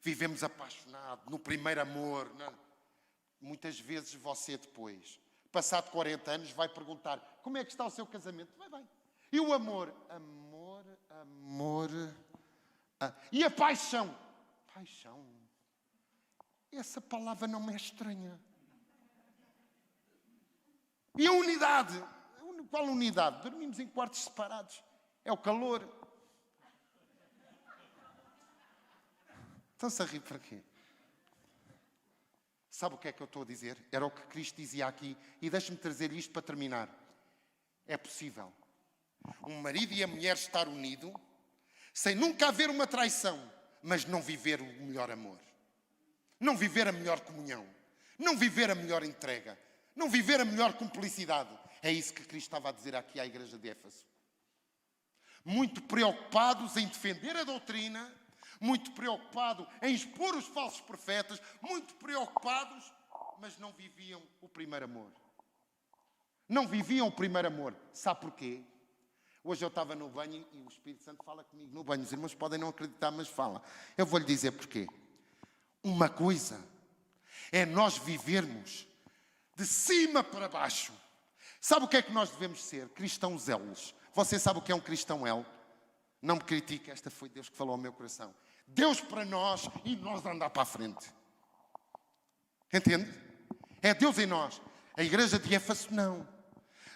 S1: vivemos apaixonados, no primeiro amor. Muitas vezes você depois, passado 40 anos, vai perguntar: como é que está o seu casamento? Vai. E o amor? Amor. E a paixão? Paixão. Essa palavra não me é estranha. E a unidade? Qual unidade? Dormimos em quartos separados. É o calor. Estão-se a rir para quê? Sabe o que é que eu estou a dizer? Era o que Cristo dizia aqui. E deixe-me trazer isto para terminar. É possível um marido e a mulher estar unidos, sem nunca haver uma traição, mas não viver o melhor amor. Não viver a melhor comunhão. Não viver a melhor entrega. Não viver a melhor cumplicidade. É isso que Cristo estava a dizer aqui à igreja de Éfeso. Muito preocupados em defender a doutrina, muito preocupados em expor os falsos profetas, muito preocupados, mas não viviam o primeiro amor. Não viviam o primeiro amor. Sabe porquê? Hoje eu estava no banho e o Espírito Santo fala comigo no banho. Os irmãos podem não acreditar, mas fala. Eu vou-lhe dizer porquê. Uma coisa é nós vivermos de cima para baixo. Sabe o que é que nós devemos ser? Cristãos zelos. Você sabe o que é um cristão elo? Não me critique, esta foi Deus que falou ao meu coração. Deus para nós e nós andar para a frente. Entende? É Deus em nós. A igreja de Éfeso não.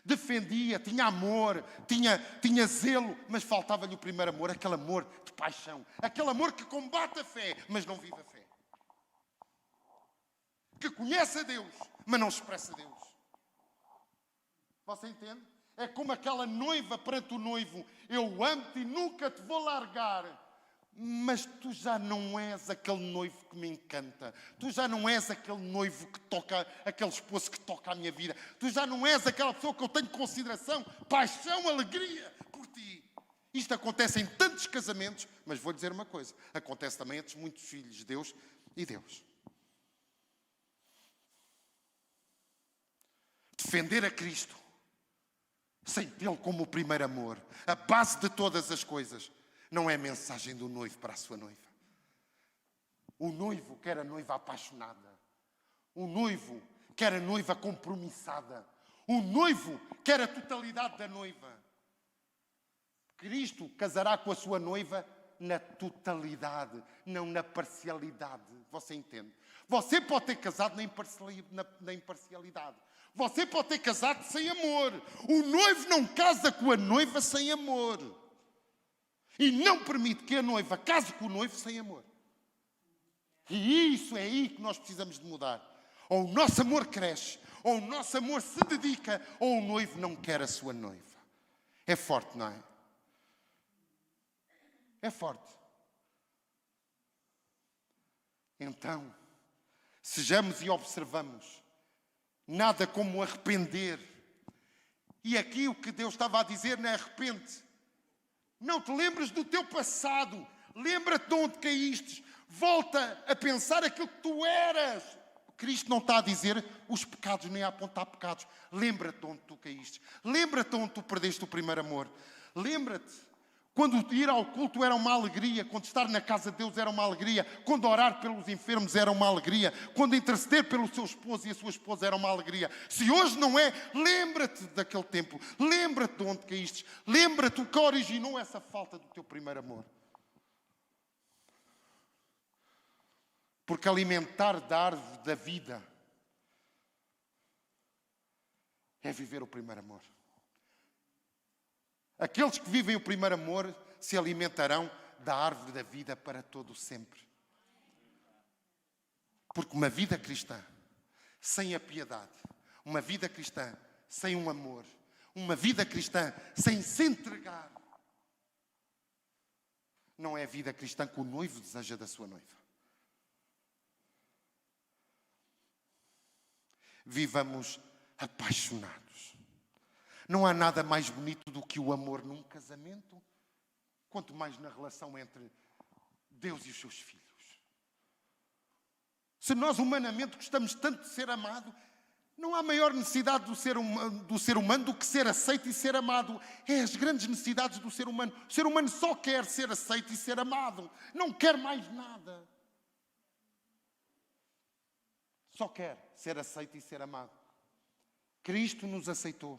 S1: Defendia, tinha amor, tinha zelo, mas faltava-lhe o primeiro amor, aquele amor de paixão. Aquele amor que combate a fé, mas não vive a fé. Que conhece a Deus, mas não expressa a Deus. Você entende? É como aquela noiva perante o noivo. Eu amo-te e nunca te vou largar. Mas tu já não és aquele noivo que me encanta. Tu já não és aquele noivo que toca, aquele esposo que toca a minha vida. Tu já não és aquela pessoa que eu tenho consideração, paixão, alegria por ti. Isto acontece em tantos casamentos, mas vou-lhe dizer uma coisa. Acontece também entre muitos filhos de Deus e Deus. Defender a Cristo sem tê-lo como o primeiro amor, a base de todas as coisas, não é a mensagem do noivo para a sua noiva. O noivo quer a noiva apaixonada. O noivo quer a noiva compromissada. O noivo quer a totalidade da noiva. Cristo casará com a sua noiva na totalidade, não na parcialidade. Você entende? Você pode ter casado na imparcialidade. Você pode ter casado sem amor. O noivo não casa com a noiva sem amor. E não permite que a noiva case com o noivo sem amor. E isso é aí que nós precisamos de mudar. Ou o nosso amor cresce, ou o nosso amor se dedica, ou o noivo não quer a sua noiva. É forte, não é? É forte. Então, sejamos e observamos. Nada como arrepender. E aqui o que Deus estava a dizer não é arrepende. Não te lembres do teu passado. Lembra-te de onde caíste. Volta a pensar aquilo que tu eras. Cristo não está a dizer os pecados, nem a apontar pecados. Lembra-te de onde tu caíste. Lembra-te de onde tu perdeste o primeiro amor. Lembra-te. Quando ir ao culto era uma alegria. Quando estar na casa de Deus era uma alegria. Quando orar pelos enfermos era uma alegria. Quando interceder pelo seu esposo e a sua esposa era uma alegria. Se hoje não é, lembra-te daquele tempo. Lembra-te de onde caíste. Lembra-te o que originou essa falta do teu primeiro amor. Porque alimentar da árvore da vida é viver o primeiro amor. Aqueles que vivem o primeiro amor se alimentarão da árvore da vida para todo o sempre. Porque uma vida cristã sem a piedade, uma vida cristã sem um amor, uma vida cristã sem se entregar, não é a vida cristã que o noivo deseja da sua noiva. Vivamos apaixonados. Não há nada mais bonito do que o amor num casamento, quanto mais na relação entre Deus e os seus filhos. Se nós humanamente gostamos tanto de ser amado, não há maior necessidade do ser humano do que ser aceito e ser amado. É as grandes necessidades do ser humano. O ser humano só quer ser aceito e ser amado. Não quer mais nada. Só quer ser aceito e ser amado. Cristo nos aceitou.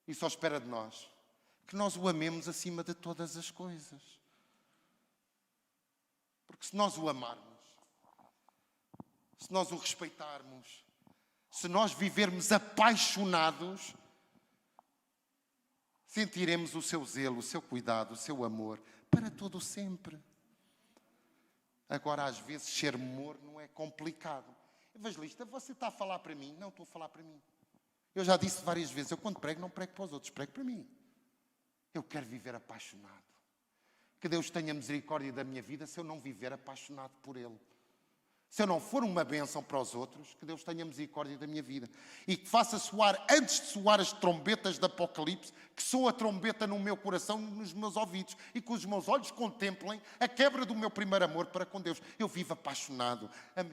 S1: E só espera de nós que nós o amemos acima de todas as coisas. Porque se nós o amarmos, se nós o respeitarmos, se nós vivermos apaixonados, sentiremos o seu zelo, o seu cuidado, o seu amor para todo o sempre. Agora, às vezes, ser morno é complicado. Evangelista, você está a falar para mim? Não, estou a falar para mim. Eu já disse várias vezes, eu quando prego, não prego para os outros, prego para mim. Eu quero viver apaixonado. Que Deus tenha misericórdia da minha vida se eu não viver apaixonado por Ele. Se eu não for uma bênção para os outros, que Deus tenha misericórdia da minha vida. E que faça soar, antes de soar as trombetas do Apocalipse, que soa a trombeta no meu coração, nos meus ouvidos. E que os meus olhos contemplem a quebra do meu primeiro amor para com Deus. Eu vivo apaixonado.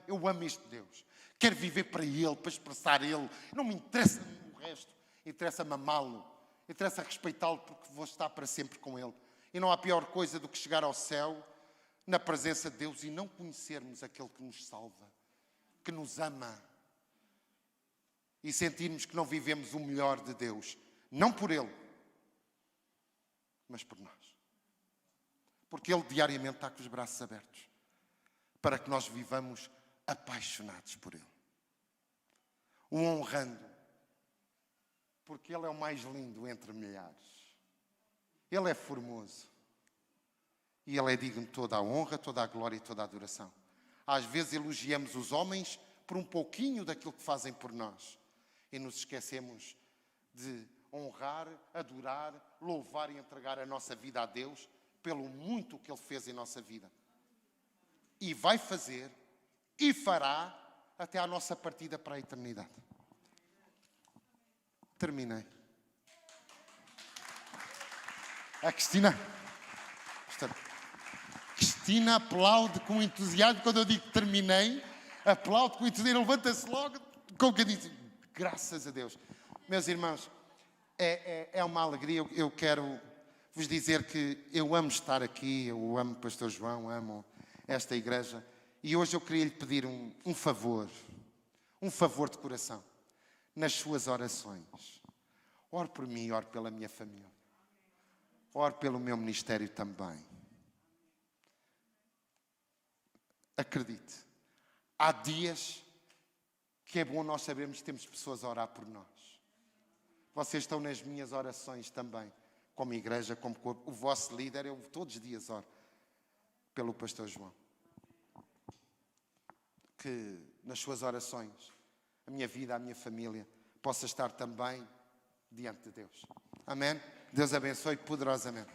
S1: Eu amo este Deus. Quero viver para Ele, para expressar Ele. Não me interessa o resto. Interessa-me amá-lo. Interessa respeitá-lo porque vou estar para sempre com Ele. E não há pior coisa do que chegar ao céu na presença de Deus e não conhecermos aquele que nos salva, que nos ama e sentirmos que não vivemos o melhor de Deus, não por Ele, mas por nós. Porque Ele diariamente está com os braços abertos para que nós vivamos apaixonados por Ele. O honrando, porque Ele é o mais lindo entre milhares. Ele é formoso. E Ele é digno de toda a honra, toda a glória e toda a adoração. Às vezes elogiamos os homens por um pouquinho daquilo que fazem por nós. E nos esquecemos de honrar, adorar, louvar e entregar a nossa vida a Deus pelo muito que Ele fez em nossa vida. E vai fazer, e fará, até à nossa partida para a eternidade. Terminei. A Cristina aplaude com entusiasmo quando eu digo que terminei. Aplaude com entusiasmo, levanta-se logo, como que diz, graças a Deus. Meus irmãos, é uma alegria. Eu quero vos dizer que eu amo estar aqui, eu amo o Pastor João, amo esta igreja. E hoje eu queria lhe pedir um favor de coração, nas suas orações. Ore por mim, ore pela minha família. Ore pelo meu ministério também. Acredite, há dias que é bom nós sabermos que temos pessoas a orar por nós. Vocês estão nas minhas orações também, como igreja, como corpo. O vosso líder, eu todos os dias oro pelo Pastor João. Que nas suas orações, a minha vida, a minha família, possa estar também diante de Deus. Amém? Deus abençoe poderosamente.